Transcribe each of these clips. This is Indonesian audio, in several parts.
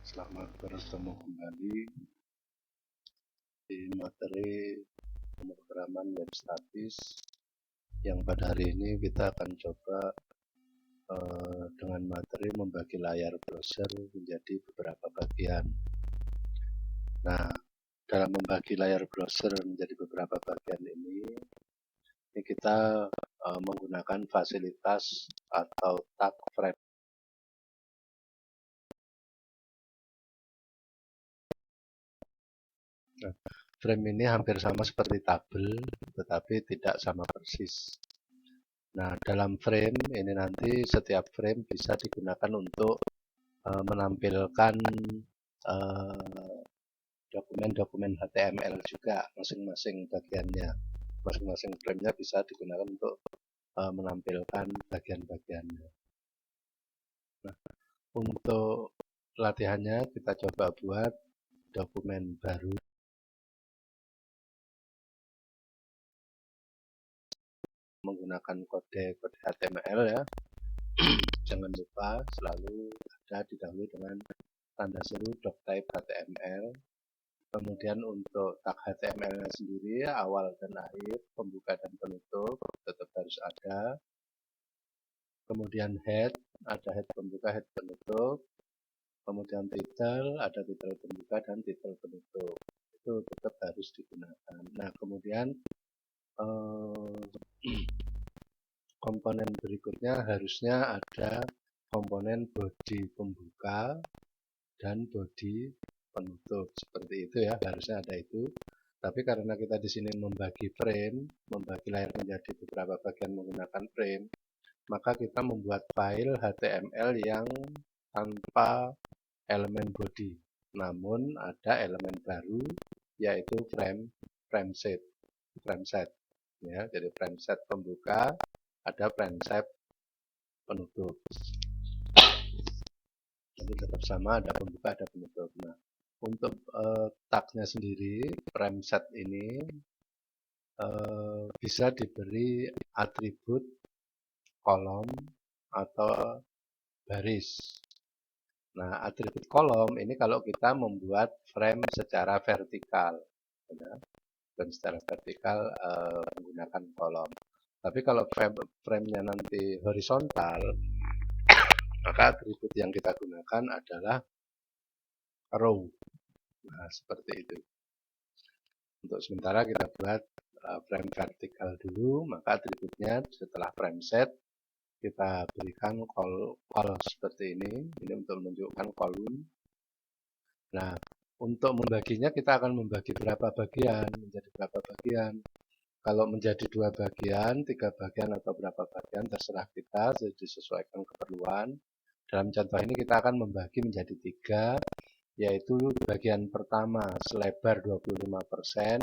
Selamat bertemu kembali di materi pemrograman web statis yang pada hari ini kita akan coba dengan materi membagi layar browser menjadi beberapa bagian. Nah, dalam membagi layar browser menjadi beberapa bagian ini kita menggunakan fasilitas atau tag frame. Nah, frame ini hampir sama seperti tabel, tetapi tidak sama persis. Nah, dalam frame ini nanti setiap frame bisa digunakan untuk menampilkan dokumen-dokumen HTML juga, masing-masing bagiannya. Masing-masing frame-nya bisa digunakan untuk menampilkan bagian-bagiannya. Nah, untuk latihannya kita coba buat dokumen baru. Menggunakan kode HTML ya. Jangan lupa selalu ada didahului dengan tanda seru doctype HTML. Kemudian untuk tag HTML-nya sendiri, awal dan akhir, pembuka dan penutup tetap harus ada. Kemudian head, ada head pembuka, head penutup. Kemudian title, ada title pembuka dan title penutup. Itu tetap harus digunakan. Nah, kemudian komponen berikutnya harusnya ada komponen body pembuka dan body penutup. Seperti itu ya, harusnya ada itu. Tapi karena kita di sini membagi frame, membagi layar menjadi beberapa bagian menggunakan frame, maka kita membuat file HTML yang tanpa elemen body. Namun ada elemen baru yaitu frame set. Ya, jadi frame set pembuka, ada frame set penutup. Jadi tetap sama, ada pembuka, ada penutup. Nah, untuk tagnya sendiri, frame set ini bisa diberi atribut kolom atau baris. Nah, atribut kolom ini kalau kita membuat frame secara vertikal, ya, dan secara vertikal menggunakan kolom. Tapi kalau frame-nya nanti horizontal, maka atribut yang kita gunakan adalah row. Nah, seperti itu. Untuk sementara kita buat frame vertikal dulu, maka atributnya setelah frame set kita berikan call seperti ini untuk menunjukkan kolom. Nah, untuk membaginya kita akan membagi berapa bagian, menjadi berapa bagian. Kalau menjadi 2 bagian, 3 bagian atau berapa bagian terserah kita, disesuaikan keperluan. Dalam contoh ini kita akan membagi menjadi 3, yaitu bagian pertama selebar 25%,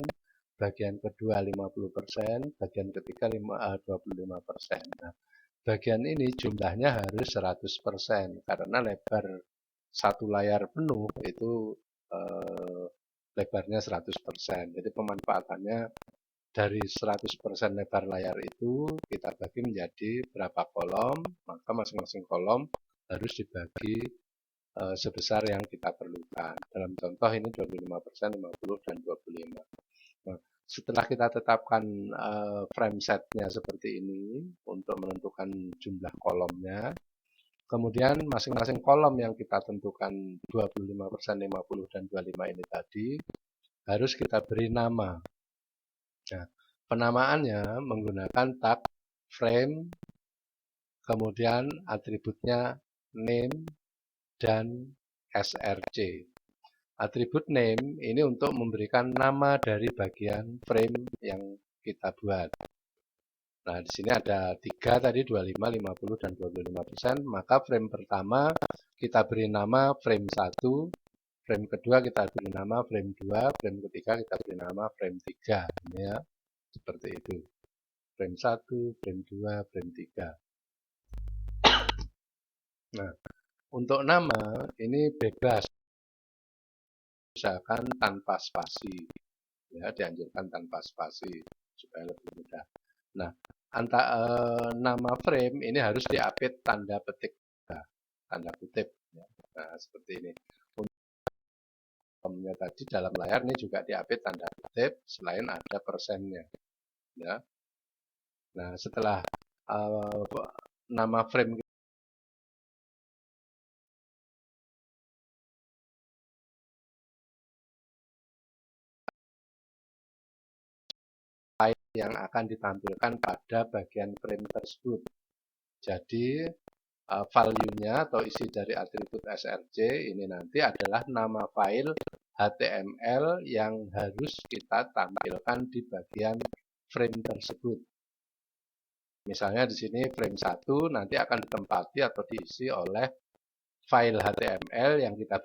bagian kedua 50%, bagian ketiga 25%. Nah, bagian ini jumlahnya harus 100% karena lebar satu layar penuh itu lebarnya 100%. Jadi pemanfaatannya dari 100% lebar layar itu kita bagi menjadi berapa kolom, maka masing-masing kolom harus dibagi sebesar yang kita perlukan. Dalam contoh ini 25%, 50, dan 25. Nah, setelah kita tetapkan frame setnya seperti ini untuk menentukan jumlah kolomnya, kemudian masing-masing kolom yang kita tentukan 25%, 50, dan 25 ini tadi harus kita beri nama. Nah, penamaannya menggunakan tag frame, kemudian atributnya name dan src. Atribut name ini untuk memberikan nama dari bagian frame yang kita buat. Nah, di sini ada 3 tadi, 25, 50, dan 25%. Maka frame pertama kita beri nama frame 1, frame kedua kita beri nama frame 2, frame ketiga kita beri nama frame 3. Ini ya, seperti itu. Frame 1, frame 2, frame 3. Nah, untuk nama ini bebas. Usahakan tanpa spasi. Ya, dianjurkan tanpa spasi supaya lebih mudah. Nah, nama frame ini harus diapit tanda petik, tanda kutip. Nah, seperti ini. kolomnya tadi dalam layar ini juga diapit tanda kutip selain ada persennya. Ya. Nah, setelah nama frame yang akan ditampilkan pada bagian frame tersebut. Jadi value-nya atau isi dari atribut src ini nanti adalah nama file HTML yang harus kita tampilkan di bagian frame tersebut. Misalnya di sini frame 1 nanti akan ditempati atau diisi oleh file HTML yang kita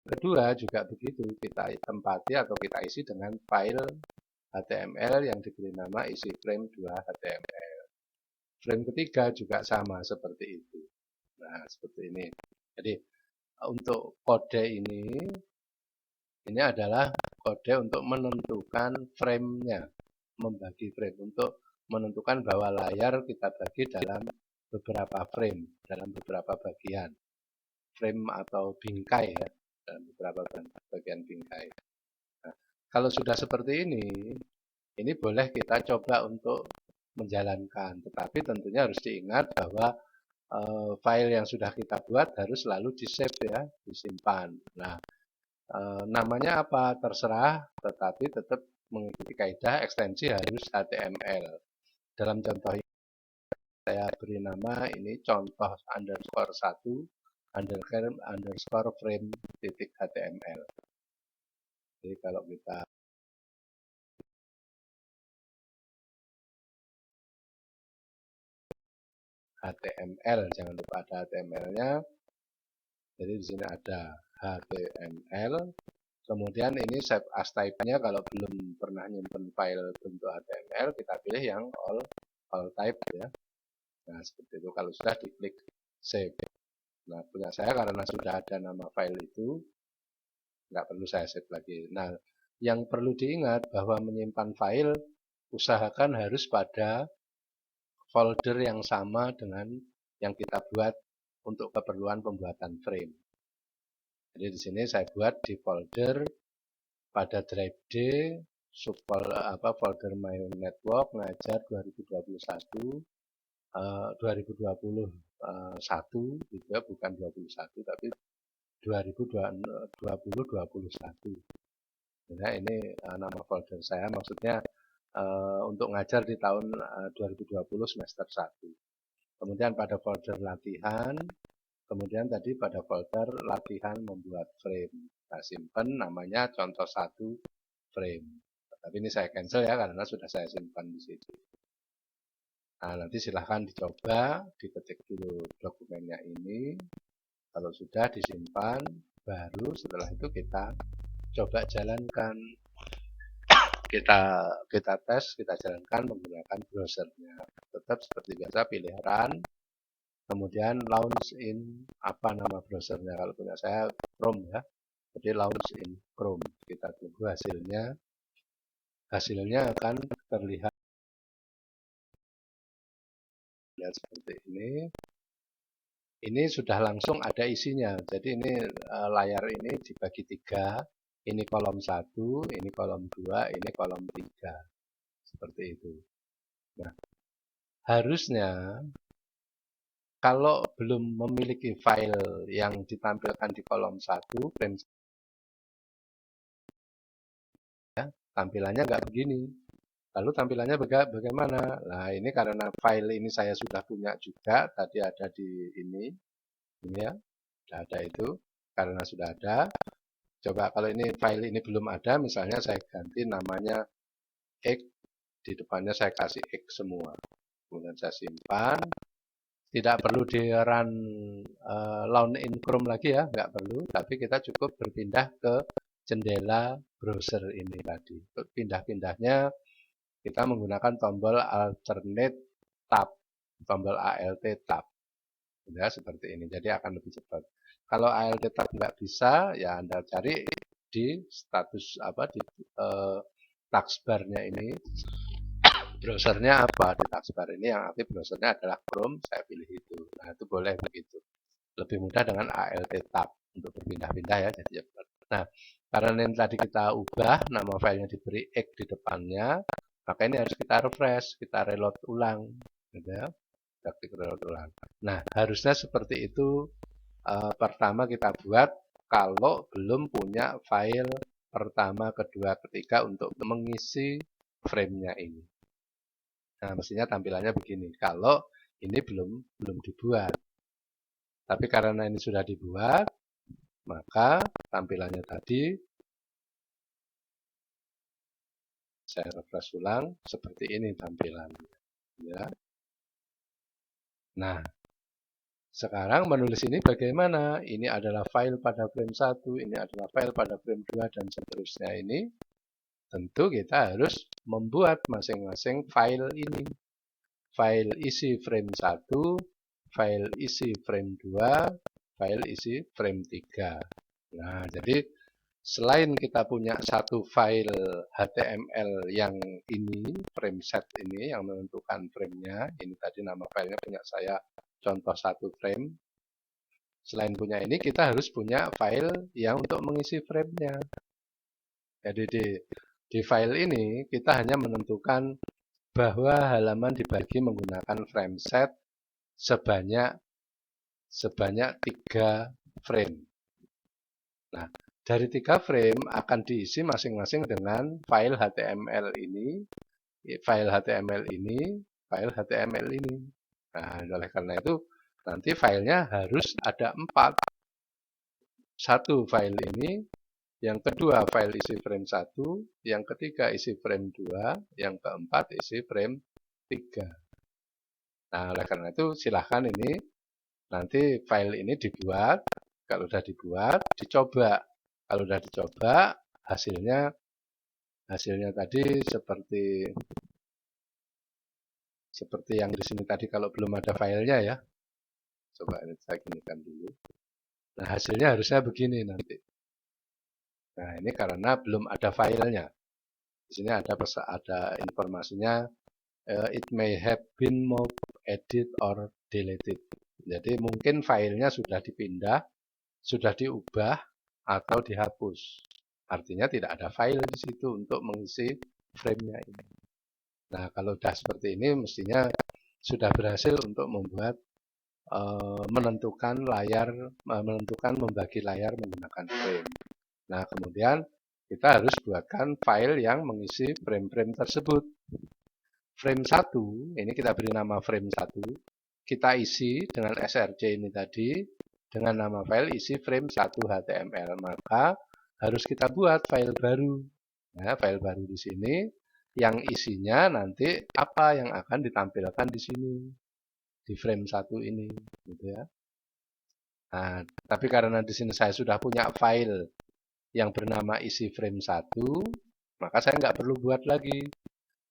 kedua juga begitu, kita tempati atau kita isi dengan file HTML yang diberi nama isi frame 2 HTML. Frame ketiga juga sama seperti itu. Nah, seperti ini. Jadi, untuk kode ini adalah kode untuk menentukan frame-nya, membagi frame, untuk menentukan bahwa layar kita bagi dalam beberapa frame, dalam beberapa bagian. Frame atau bingkai ya, dalam beberapa bagian bingkai. Nah, kalau sudah seperti ini boleh kita coba untuk menjalankan. Tetapi tentunya harus diingat bahwa file yang sudah kita buat harus selalu di-save ya, disimpan. Nah, namanya apa terserah, tetapi tetap mengikuti kaidah ekstensi harus HTML. Dalam contoh ini saya beri nama ini contoh underscore 1 underscore frame titik HTML. Jadi kalau kita HTML, jangan lupa ada HTML-nya. Jadi di sini ada HTML. Kemudian ini save as type-nya kalau belum pernah nyimpen file bentuk HTML, kita pilih yang all type ya. Nah, seperti itu. Kalau sudah diklik save. Nah, punya saya karena sudah ada nama file itu, nggak perlu saya save lagi. Nah, yang perlu diingat bahwa menyimpan file, usahakan harus pada folder yang sama dengan yang kita buat untuk keperluan pembuatan frame. Jadi di sini saya buat di folder pada drive D, folder My Network ngajar 2021, 2021 gitu ya, bukan 21 tapi 2020-21. Nah, ini nama folder saya, maksudnya untuk ngajar di tahun 2020 semester 1. Kemudian pada folder latihan, kemudian tadi pada folder latihan membuat frame. Nah, simpan namanya contoh 1 frame. Tapi ini saya cancel ya karena sudah saya simpan di situ. Nah, nanti silahkan dicoba, diketik dulu dokumennya ini. Kalau sudah disimpan, baru setelah itu kita coba jalankan. Kita tes, kita jalankan menggunakan browsernya. Tetap seperti biasa pilih run, kemudian launch in apa nama browsernya. Kalau punya saya Chrome ya, jadi launch in Chrome. Kita tunggu hasilnya. Hasilnya akan terlihat seperti ini. Ini sudah langsung ada isinya. Jadi ini layar ini dibagi 3. Ini kolom 1, ini kolom 2, ini kolom 3. Seperti itu. Nah, harusnya kalau belum memiliki file yang ditampilkan di kolom 1, frame ya, tampilannya nggak begini. Lalu tampilannya bagaimana? Nah, ini karena file ini saya sudah punya juga, tadi ada di ini ya, sudah ada itu, karena sudah ada. Coba kalau ini file ini belum ada, misalnya saya ganti namanya X, di depannya saya kasih X semua. Kemudian saya simpan. Tidak perlu di run launch in Chrome lagi ya, nggak perlu. Tapi kita cukup berpindah ke jendela browser ini tadi. Pindah-pindahnya kita menggunakan tombol alternate tab, tombol ALT tab. Ya, seperti ini. Jadi akan lebih cepat. Kalau ALT tab nggak bisa, ya Anda cari di status di taskbar-nya ini. Browsernya apa di taskbar ini yang aktif browsernya adalah Chrome, saya pilih itu. Nah, itu boleh begitu. Lebih mudah dengan ALT tab untuk berpindah-pindah ya. Jadi cepat. Nah, karena yang tadi kita ubah, nama filenya diberi X di depannya, maka ini harus kita refresh, kita reload ulang. Gitu ya. Kita klik reload ulang. Nah, harusnya seperti itu pertama kita buat kalau belum punya file pertama, kedua, ketiga untuk mengisi frame-nya ini. Nah, mestinya tampilannya begini. Kalau ini belum dibuat. Tapi karena ini sudah dibuat, maka tampilannya tadi saya refresh ulang seperti ini tampilannya. Ya. Nah, sekarang menulis ini bagaimana? Ini adalah file pada frame 1, ini adalah file pada frame 2, dan seterusnya ini. Tentu kita harus membuat masing-masing file ini. File isi frame 1, file isi frame 2, file isi frame 3. Nah, jadi selain kita punya satu file HTML yang ini, frame set ini, yang menentukan framenya, ini tadi nama filenya punya saya, contoh satu frame. Selain punya ini, kita harus punya file yang untuk mengisi framenya. Jadi di file ini, kita hanya menentukan bahwa halaman dibagi menggunakan frame set sebanyak 3 frame. Nah, dari 3 frame akan diisi masing-masing dengan file HTML ini, file HTML ini, file HTML ini. Nah, oleh karena itu, nanti filenya harus ada 4. Satu file ini, yang kedua file isi frame 1, yang ketiga isi frame 2, yang keempat isi frame 3. Nah, oleh karena itu silahkan ini nanti file ini dibuat. Kalau sudah dibuat, dicoba. Kalau sudah dicoba, hasilnya tadi seperti yang di sini tadi kalau belum ada filenya ya. Coba ini saya ginikan dulu. Nah, hasilnya harusnya begini nanti. Nah, ini karena belum ada filenya. Di sini ada informasinya, it may have been moved, edit, or deleted. Jadi mungkin filenya sudah dipindah, sudah diubah, atau dihapus. Artinya tidak ada file di situ untuk mengisi frame-nya ini. Nah, kalau sudah seperti ini, mestinya sudah berhasil untuk membuat menentukan membagi layar menggunakan frame. Nah, kemudian kita harus buatkan file yang mengisi frame-frame tersebut. Frame 1, ini kita beri nama frame 1, kita isi dengan src ini tadi, dengan nama file isi frame 1 HTML. Maka harus kita buat file baru. Nah, file baru di sini, yang isinya nanti apa yang akan ditampilkan di sini, di frame 1 ini. Gitu ya. Nah, tapi karena di sini saya sudah punya file yang bernama isi frame 1, maka saya nggak perlu buat lagi.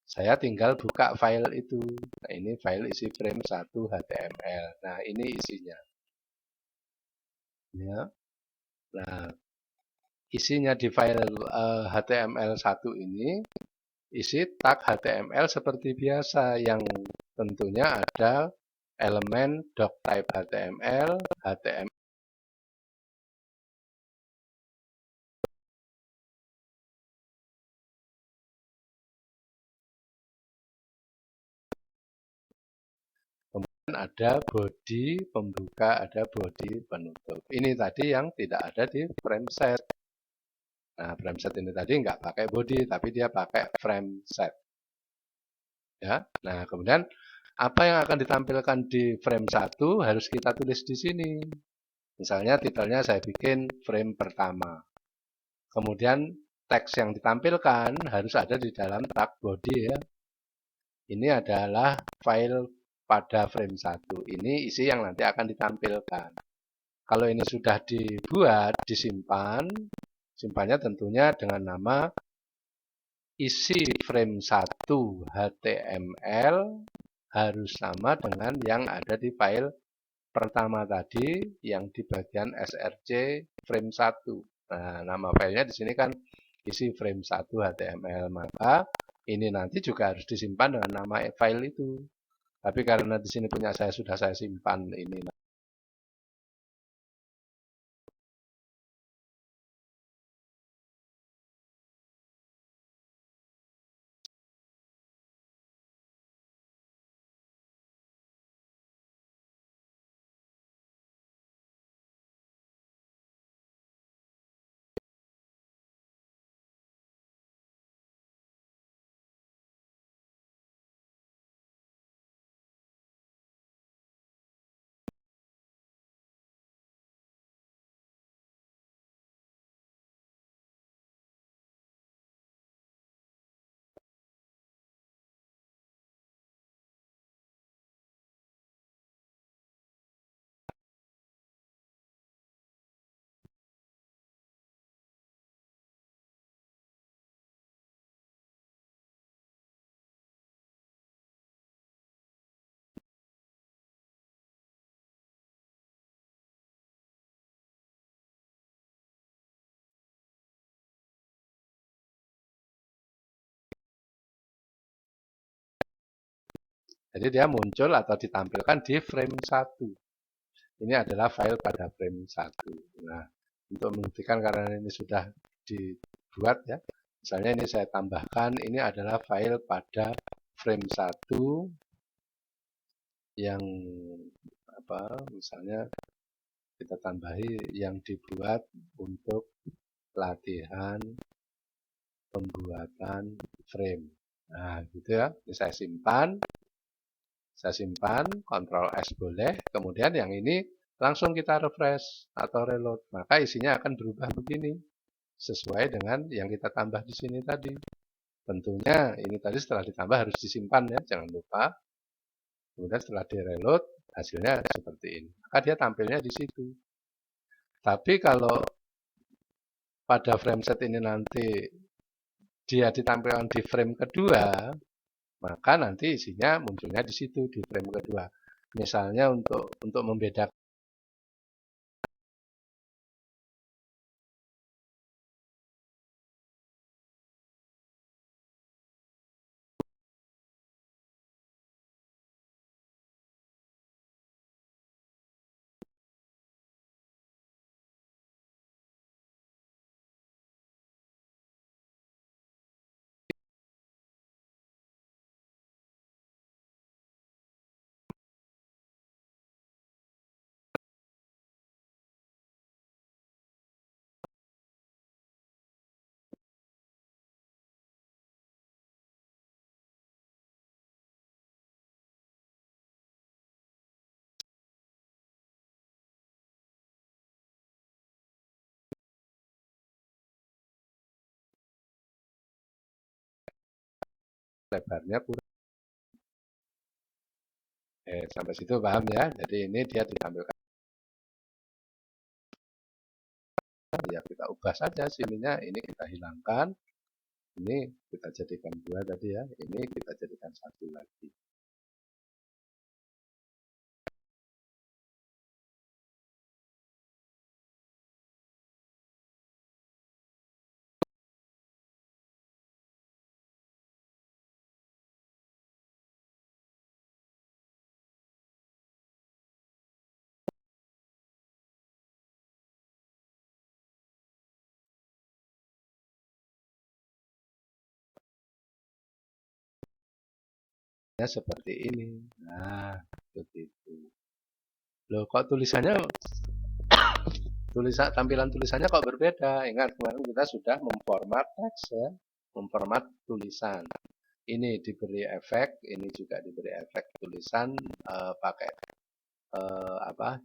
Saya tinggal buka file itu. Nah, ini file isi frame 1 HTML. Nah, ini isinya. Ya. Nah, isinya di file HTML1 ini, isi tag HTML seperti biasa, yang tentunya ada elemen doctype HTML, HTML, kemudian ada body pembuka, ada body penutup. Ini tadi yang tidak ada di frame set. Nah, frame set ini tadi nggak pakai body, tapi dia pakai frame set. Ya. Nah, kemudian apa yang akan ditampilkan di frame 1 harus kita tulis di sini. Misalnya titelnya saya bikin frame pertama. Kemudian teks yang ditampilkan harus ada di dalam tag body ya. Ini adalah file pada frame 1. Ini isi yang nanti akan ditampilkan. Kalau ini sudah dibuat, disimpan, simpannya tentunya dengan nama isi frame 1 HTML harus sama dengan yang ada di file pertama tadi yang di bagian src frame 1. Nah, nama filenya di sini kan isi frame 1 HTML, maka ini nanti juga harus disimpan dengan nama file itu. Tapi karena di sini punya saya sudah saya simpan ini. Jadi dia muncul atau ditampilkan di frame 1. Ini adalah file pada frame 1. Nah, untuk membuktikan karena ini sudah dibuat ya. Misalnya ini saya tambahkan, ini adalah file pada frame 1 yang misalnya kita tambahi yang dibuat untuk latihan pembuatan frame. Nah, gitu ya. Ini saya simpan, Ctrl S boleh. Kemudian yang ini langsung kita refresh atau reload. Maka isinya akan berubah begini, sesuai dengan yang kita tambah di sini tadi. Tentunya ini tadi setelah ditambah harus disimpan ya, jangan lupa. Kemudian setelah di reload, hasilnya seperti ini. Maka dia tampilnya di situ. Tapi kalau pada frame set ini nanti dia ditampilkan di frame kedua, maka nanti isinya munculnya di situ di frame kedua. Misalnya untuk membedakan lebarnya kurang. Sampai situ paham ya. Jadi ini dia ditampilkan. Ya kita ubah saja sininya, ini kita hilangkan. Ini kita jadikan 2 tadi ya. Ini kita jadikan 1 lagi. Ya seperti ini. Nah, begitu. Loh, kok tampilan tulisannya kok berbeda? Ingat kemarin kita sudah memformat teks ya, memformat tulisan. Ini diberi efek, ini juga diberi efek tulisan pakai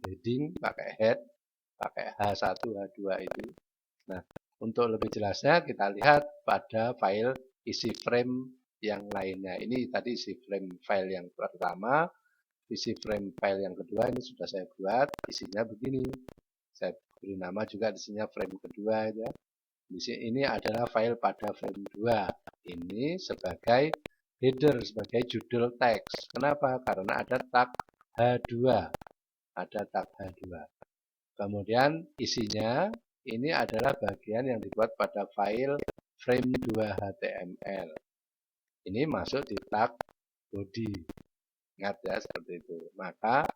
heading, pakai head, pakai H1, H2 itu. Nah, untuk lebih jelasnya kita lihat pada file isi frame yang lainnya. Ini tadi isi frame file yang pertama, isi frame file yang kedua ini sudah saya buat, isinya begini. Saya beri nama juga di sini frame kedua ya. Di sini ini adalah file pada frame 2. Ini sebagai header, sebagai judul teks. Kenapa? Karena ada tag H2. Ada tag H2. Kemudian isinya ini adalah bagian yang dibuat pada file frame 2 HTML. Ini masuk di tag body. Ingat ya seperti itu. Maka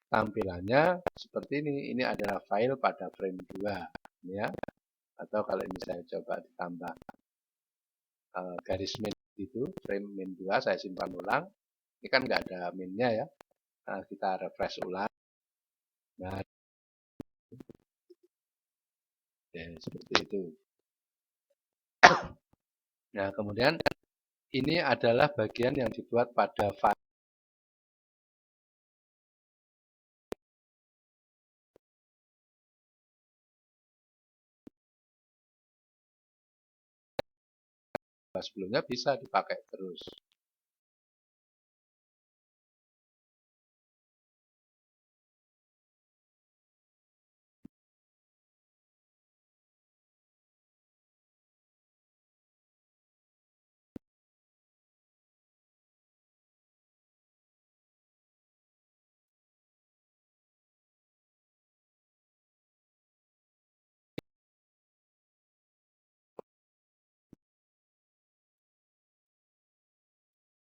tampilannya seperti ini. Ini adalah file pada frame 2. Ya. Atau kalau ini saya coba ditambah garis min itu, frame min 2, saya simpan ulang. Ini kan nggak ada minnya ya. Nah, kita refresh ulang. Nah, ya, seperti itu. Nah, kemudian ini adalah bagian yang dibuat pada file. Sebelumnya bisa dipakai terus.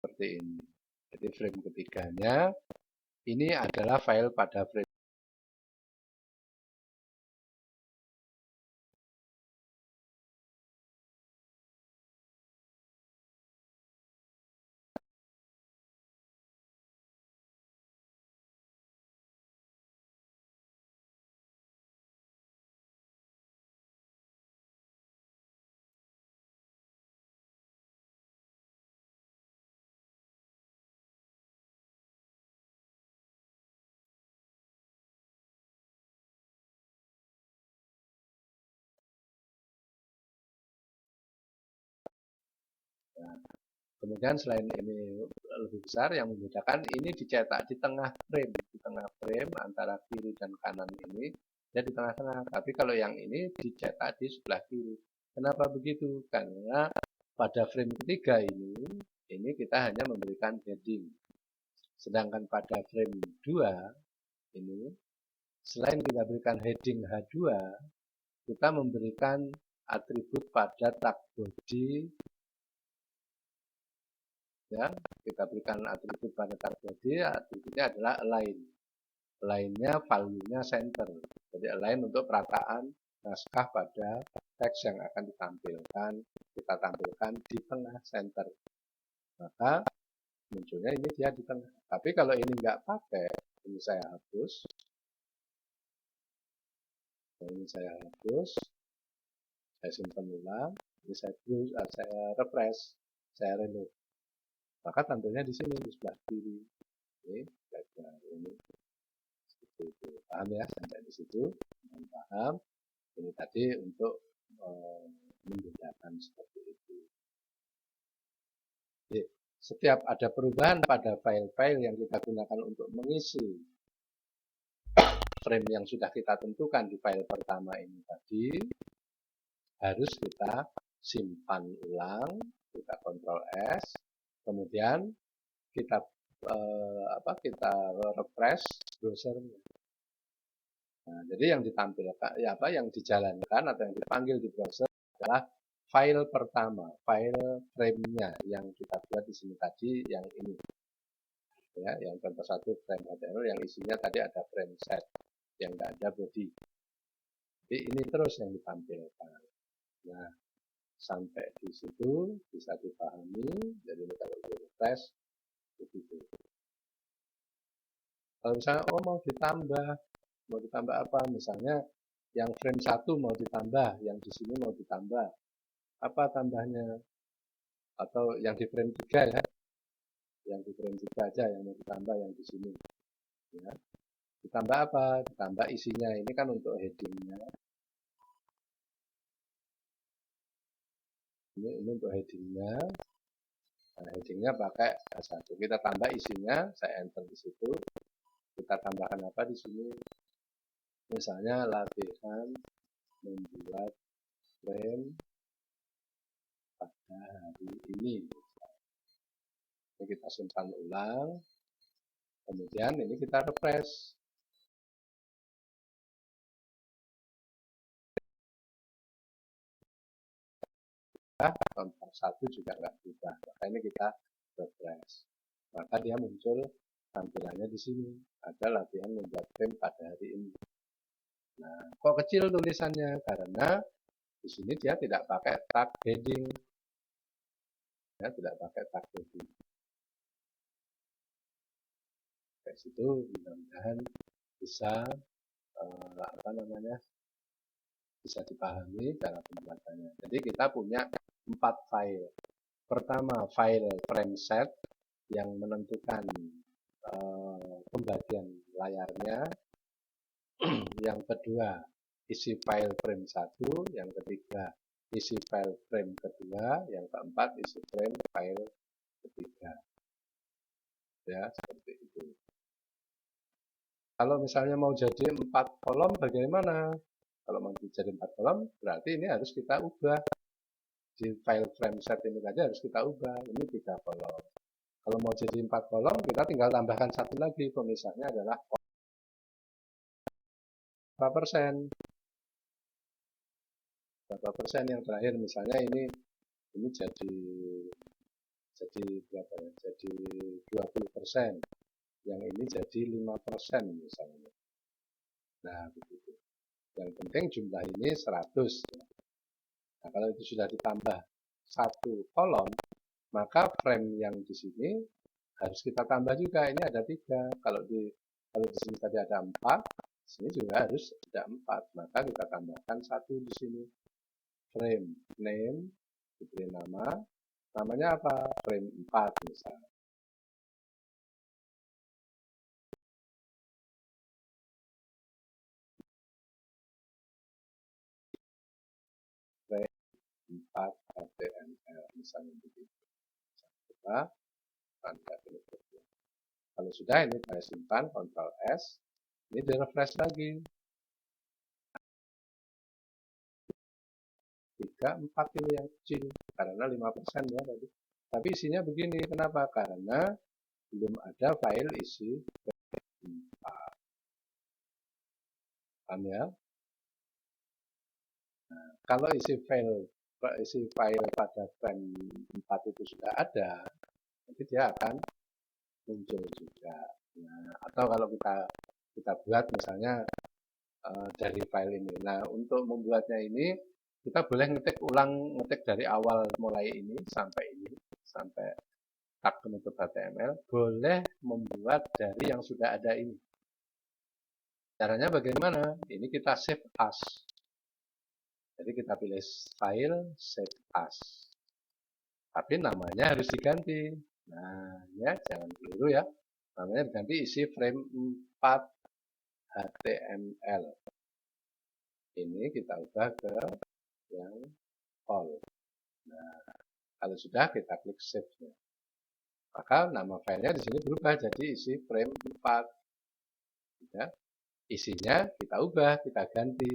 Seperti ini. Jadi frame ketiganya ini adalah file pada frame. Nah, kemudian selain ini lebih besar, yang membedakan ini dicetak di tengah frame antara kiri dan kanan ini, dia di tengah-tengah. Tapi kalau yang ini dicetak di sebelah kiri. Kenapa begitu? Karena pada frame ketiga ini kita hanya memberikan heading. Sedangkan pada frame 2 ini, selain kita berikan heading H2, kita memberikan atribut pada tag body. Ya, kita berikan atribut pada tag body, atributnya adalah align. Align-nya value-nya center. Jadi align untuk perataan naskah pada teks yang akan ditampilkan, kita tampilkan di tengah center. Maka munculnya ini dia di tengah. Tapi kalau ini nggak pakai, ini saya hapus. Ini saya hapus. Saya simpan ulang. Ini saya refresh, saya reload. Maka tampilnya di sini, di sebelah kiri. Ini background ini. Seperti itu. Paham ya sampai di situ? Paham? Ini tadi untuk membedakan seperti itu. Jadi, setiap ada perubahan pada file-file yang kita gunakan untuk mengisi frame yang sudah kita tentukan di file pertama ini tadi, harus kita simpan ulang, kita Ctrl S, kemudian kita kita refresh browsernya. Nah, jadi yang ditampilkan, yang dijalankan atau yang dipanggil di browser adalah file pertama, file frame-nya yang kita buat di sini tadi, yang ini. Ya, yang contoh 1 frame HTML yang isinya tadi ada frame set, yang nggak ada body. Jadi ini terus yang ditampilkan. Nah, sampai di situ bisa dipahami. Jadi ini kalau di refresh begitu. Kalau misalnya mau ditambah apa? Misalnya yang frame 1 mau ditambah, yang di sini mau ditambah. Apa tambahnya? Atau yang di frame 3 ya. Yang di frame 3 aja yang mau ditambah yang di sini. Ya. Ditambah apa? Ditambah isinya. Ini kan untuk headingnya. Ini untuk headingnya. Nah, headingnya pakai H1. Kita tambah isinya, saya enter di situ. Kita tambahkan apa di sini? Misalnya latihan membuat frame pada hari ini. Ini kita simpan ulang. Kemudian ini kita refresh. Contoh 1 juga nggak berubah. Maka ini kita refresh. Maka dia muncul tampilannya di sini. Ada latihan membuat frame pada hari ini. Nah, kok kecil tulisannya? Karena di sini dia tidak pakai tag heading. Ya, tidak pakai tag heading. Dari situ mudah-mudahan bisa bisa dipahami cara pembuatannya. Jadi kita punya 4 file. Pertama, file frame set yang menentukan pembagian layarnya. Yang kedua, isi file frame 1. Yang ketiga, isi file frame kedua. Yang keempat, isi frame file ketiga. Ya, seperti itu. Kalau misalnya mau jadi 4 kolom, bagaimana? Kalau mau jadi 4 kolom, berarti ini harus kita ubah. Di file frame set ini saja harus kita ubah. Ini 3 kolom. Kalau mau jadi 4 kolom, kita tinggal tambahkan satu lagi. Misalnya adalah berapa persen. Berapa persen yang terakhir, misalnya ini jadi jadi berapa ya? Jadi 20%. Yang ini jadi 5% misalnya. Nah, begitu. Yang penting jumlah ini 100. Nah, kalau itu sudah ditambah satu kolom, maka frame yang di sini harus kita tambah juga. Ini ada 3. Kalau di sini tadi ada 4, di sini juga harus ada 4. Maka kita tambahkan 1 di sini. Frame name, diberi nama. Namanya apa? Frame 4 misalnya. Frame 4 HTML misalnya begitu. Kita tanda berikutnya. Kalau sudah ini saya simpan, Ctrl S. Ini di refresh lagi. 3, 4 ini yang kecil. Karena 5% ya tadi. Tapi isinya begini. Kenapa? Karena belum ada file isi 4. Paham ya? Nah, kalau isi file pada frame 4 itu sudah ada, nanti dia akan muncul juga. Nah, atau kalau kita buat misalnya dari file ini. Nah, untuk membuatnya ini kita boleh ngetik dari awal mulai ini, sampai tag penutup HTML, boleh membuat dari yang sudah ada ini. Caranya bagaimana? Ini kita save as. Jadi kita pilih file, save as. Tapi namanya harus diganti. Nah, ya jangan keliru ya. Namanya diganti isi frame 4 HTML. Ini kita ubah ke yang all. Nah, kalau sudah kita klik save-nya. Maka nama filenya di sini berubah jadi isi frame 4. Ya. Isinya kita ubah, kita ganti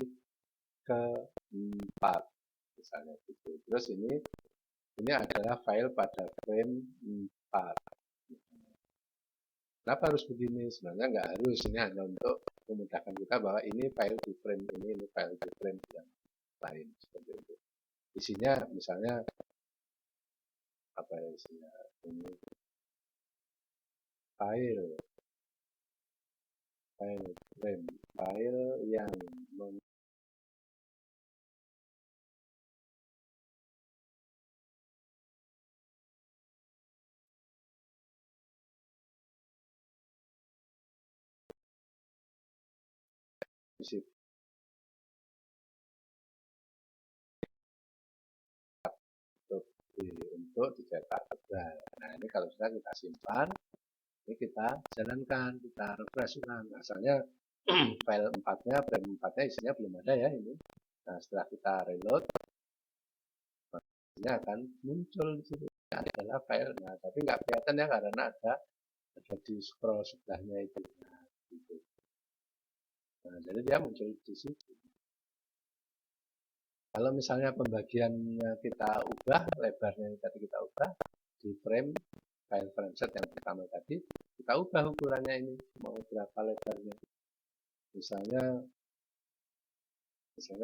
ke 4. Misalnya gitu. Terus ini adalah file pada frame 4. Kenapa harus begini? Sebenarnya nggak harus. Ini hanya untuk memudahkan kita bahwa ini file di frame ini file di frame yang lain. Seperti itu. Isinya misalnya apa ya isinya? Ini file frame, file yang isi untuk dicetak tebal. Nah, ini kalau sudah kita simpan, ini kita jalankan, kita refresh ulang. Asalnya file 4-nya, frame 4-nya isinya belum ada ya ini. Nah, setelah kita reload, ini akan muncul di sini. Ini adalah filenya, tapi nggak kelihatan ya karena ada di scroll sebelahnya itu. Nah, gitu. Nah, jadi dia muncul di situ. Kalau misalnya pembagiannya kita ubah, lebarnya tadi kita ubah, di file frameset yang pertama tadi, kita ubah ukurannya ini, mau berapa lebarnya. Misalnya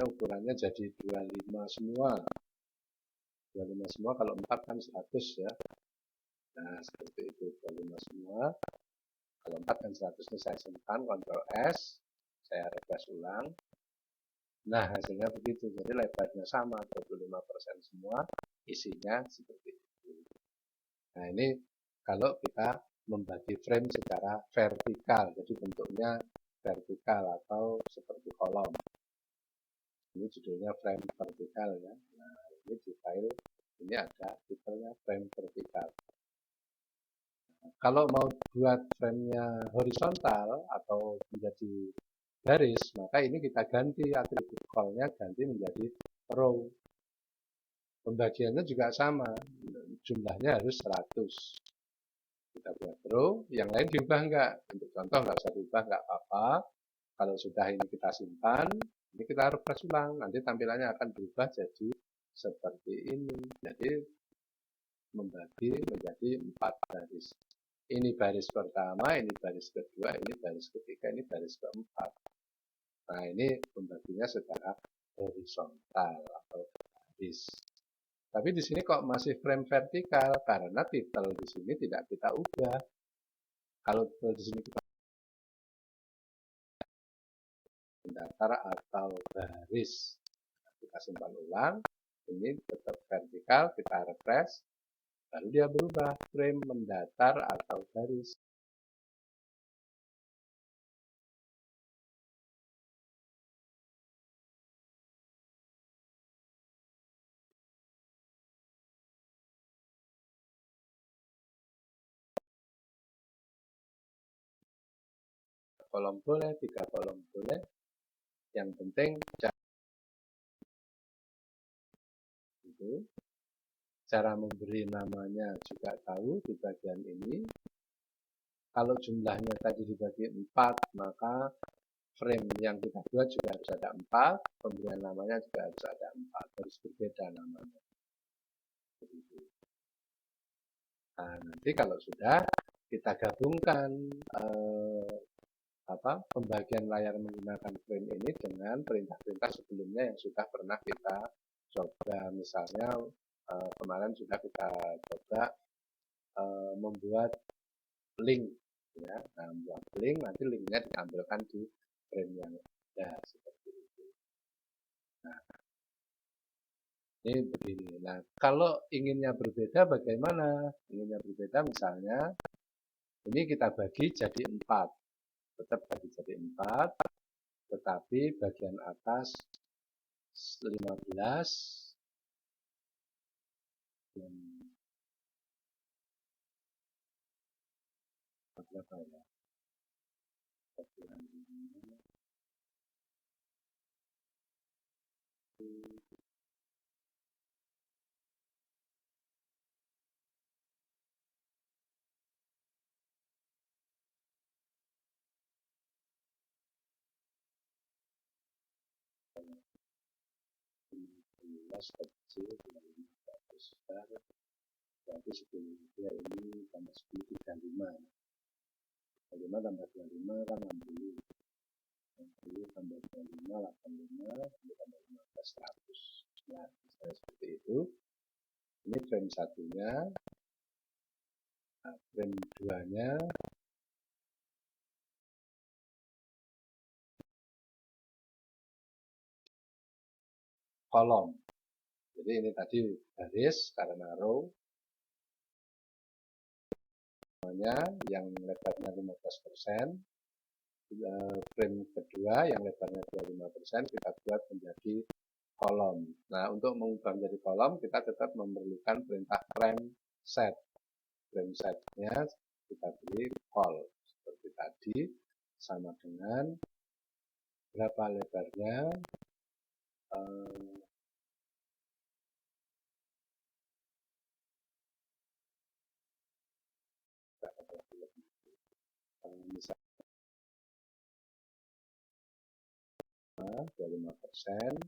ukurannya jadi 25 semua. 25 semua, kalau 4 kan 100 ya. Nah, seperti itu, 25 semua. Kalau 4 kan 100, ini saya simpan, Ctrl S, saya refresh ulang. Nah, hasilnya begitu. Jadi lebarnya sama, 25% semua, isinya seperti itu. Nah, ini kalau kita membagi frame secara vertikal, jadi bentuknya vertikal atau seperti kolom. Ini judulnya frame vertikal ya. Nah, ini di file ini ada titelnya frame vertikal. Kalau mau buat framenya horizontal atau menjadi garis, maka ini kita ganti atribut call-nya ganti menjadi row. Pembagiannya juga sama, jumlahnya harus 100. Kita buat row, yang lain diubah enggak? Untuk contoh nggak usah diubah, nggak apa-apa. Kalau sudah ini kita simpan, ini kita refresh ulang, nanti tampilannya akan berubah jadi seperti ini. Jadi membagi menjadi 4 baris. Ini baris pertama, ini baris kedua, ini baris ketiga, ini baris keempat. Nah, ini pembaginya secara horizontal atau baris. Tapi di sini kok masih frame vertikal karena titel di sini tidak kita ubah. Kalau titel di sini kita datar atau baris, kita simpan ulang, ini tetap vertikal, kita refresh, lalu dia berubah frame mendatar atau baris. Kolom boleh, 3 kolom boleh, yang penting itu cara memberi namanya juga tahu di bagian ini. Kalau jumlahnya tadi dibagi 4, maka frame yang kita buat juga harus ada 4, pemberian namanya juga harus ada 4, harus berbeda namanya. Nah, nanti kalau sudah kita gabungkan pembagian layar menggunakan frame ini dengan perintah-perintah sebelumnya yang sudah pernah kita coba. Misalnya kemarin sudah kita coba membuat link, ya. Nah, membuat link, nanti linknya diambilkan di frame yang ada seperti itu. Nah, ini begini. Nah, kalau inginnya berbeda bagaimana? Inginnya berbeda misalnya ini kita bagi jadi 4. Tetap bagi jadi 4, tetapi bagian atas 15 dan berapa ya? Kecil, besar, berarti 10 ini tambah 10, 35. 35 tambah 25 kan 60. 60 tambah 25, 85, tambah 15, 100. Nah, misalnya seperti itu. Ini frame satunya. Nah, frame 2-nya. Kolom. Jadi ini tadi baris karena row. Yang lebarnya 15%. Frame kedua yang lebarnya 25% kita buat menjadi kolom. Nah, untuk mengubah menjadi kolom kita tetap memerlukan perintah frame set. Frame setnya kita beri call seperti tadi, sama dengan berapa lebarnya, misalnya 25%,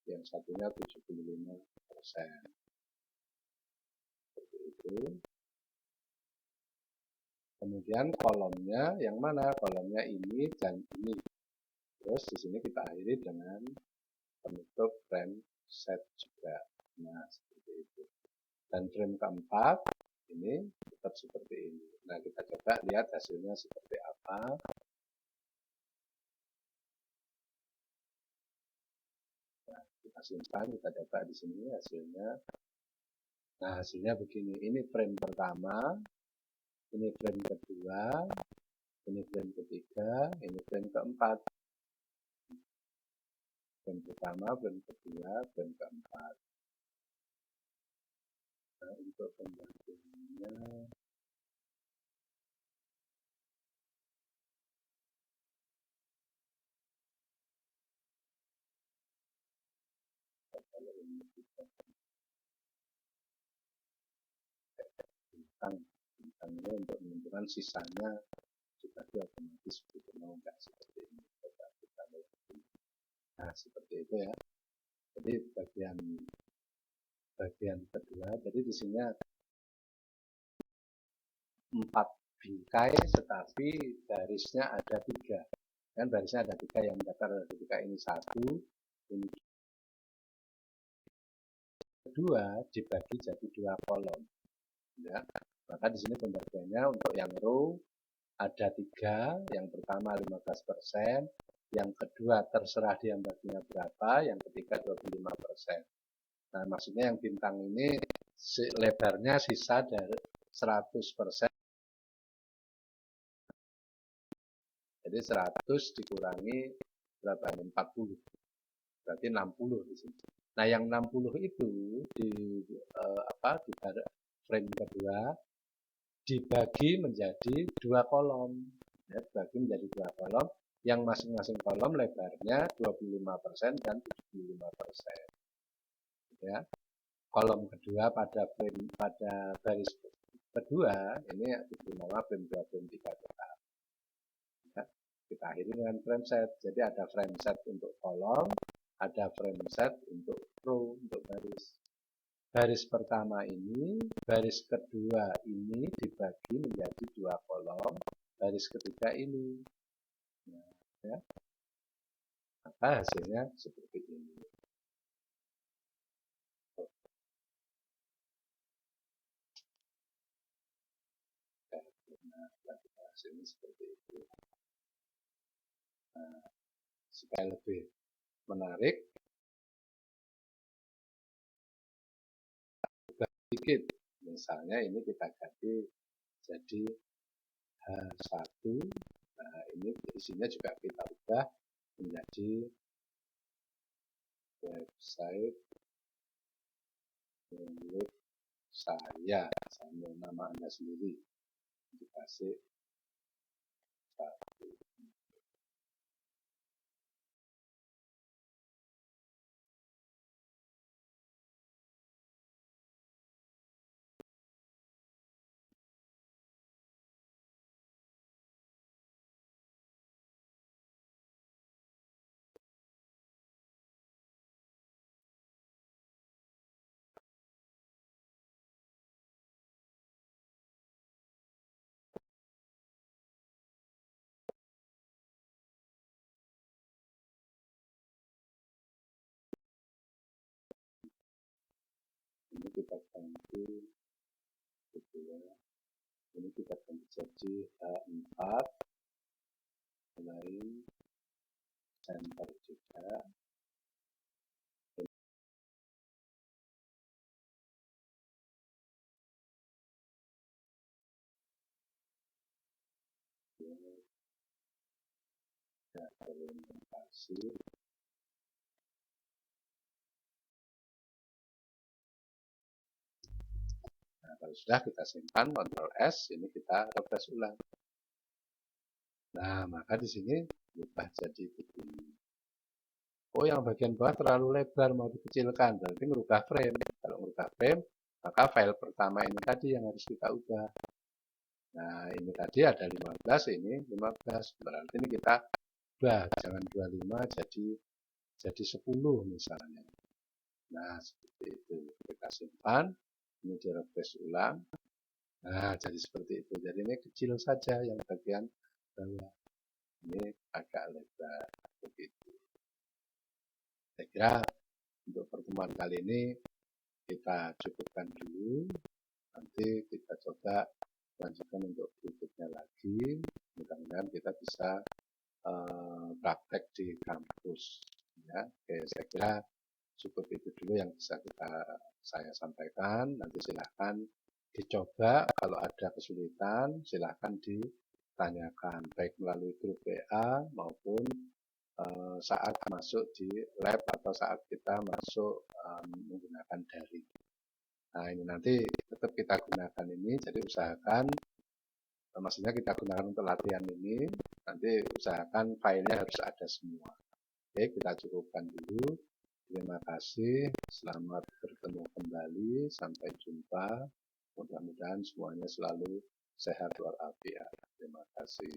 yang satunya 75%. Seperti itu. Kemudian kolomnya yang mana? Kolomnya ini dan ini. Terus di sini kita akhiri dengan penutup frame set juga. Nah, seperti itu. Dan frame keempat ini tetap seperti ini. Nah, kita coba lihat hasilnya seperti apa. Nah, kita simpan, kita coba di sini hasilnya. Nah, hasilnya begini. Ini frame pertama, ini frame kedua, ini frame ketiga, ini frame keempat. Frame pertama, frame kedua, frame keempat. Nah, untuk pembagiannya kalau ini kita bintang ini untuk menentukan sisanya dibagi otomatis begitu, mau enggak seperti ini. Coba kita lihat. Nah, seperti itu ya. Jadi bagian kedua, jadi di sini 4 bingkai, tetapi barisnya ada 3. Kan barisnya ada 3 yang mendaftar ada 3, ini 1, ini kedua dibagi jadi 2 kolom. Ya. Maka di sini pembagiannya untuk yang row ada 3, yang pertama 15%, yang kedua terserah dia baginya berapa, yang ketiga 25%. Nah, maksudnya yang bintang ini lebarnya sisa dari 100%. Jadi 100 dikurangi berapa? 40. Berarti 60 di sini. Nah, yang 60 itu di di frame kedua dibagi menjadi 2 kolom. Ya, dibagi menjadi 2 kolom yang masing-masing kolom lebarnya 25% dan 75%. Ya. Kolom kedua pada baris kedua ini diberi nama frame 2, frame 3 total. Ya. Kita akhiri dengan frame set. Jadi ada frame set untuk kolom, ada frame set untuk row, untuk baris. Baris pertama ini, baris kedua ini dibagi menjadi 2 kolom, baris ketiga ini. Nah, ya. Maka hasilnya seperti ini. Nah, hasilnya seperti itu. Nah, supaya lebih menarik, sedikit. Misalnya ini kita ganti jadi H1. Nah, ini isinya juga kita ubah menjadi website milik saya sama nama Anda sendiri. Dikasih 1. Ini kita ganti gitu ya. Ini kita ganti jadi H4 lain center juga. Ya, implementasi. Nah, kalau sudah kita simpan, Ctrl S, ini kita refresh ulang. Nah, maka di sini berubah jadi begini. Oh, yang bagian bawah terlalu lebar, mau dikecilkan. Berarti merubah frame. Kalau merubah frame, maka file pertama ini tadi yang harus kita ubah. Nah, ini tadi ada 15, ini 15. Berarti ini kita ubah, jangan 25 jadi 10 misalnya. Nah, seperti itu. Kita simpan, ini di refresh ulang. Nah, jadi seperti itu. Jadi ini kecil saja yang bagian bawah. Ini agak lebar. Begitu. Saya kira untuk pertemuan kali ini kita cukupkan dulu. Nanti kita coba lanjutkan untuk berikutnya lagi. Mudah-mudahan kita bisa praktek di kampus. Ya, oke, saya kira cukup itu dulu yang bisa saya sampaikan. Nanti silahkan dicoba. Kalau ada kesulitan, silahkan ditanyakan baik melalui grup WA maupun saat masuk di lab atau saat kita masuk menggunakan daring. Nah, ini nanti tetap kita gunakan ini, jadi usahakan, maksudnya kita gunakan untuk latihan ini, nanti usahakan filenya harus ada semua. Oke, kita cukupkan dulu. Terima kasih, selamat bertemu kembali, sampai jumpa. Mudah-mudahan semuanya selalu sehat walafiat. Terima kasih.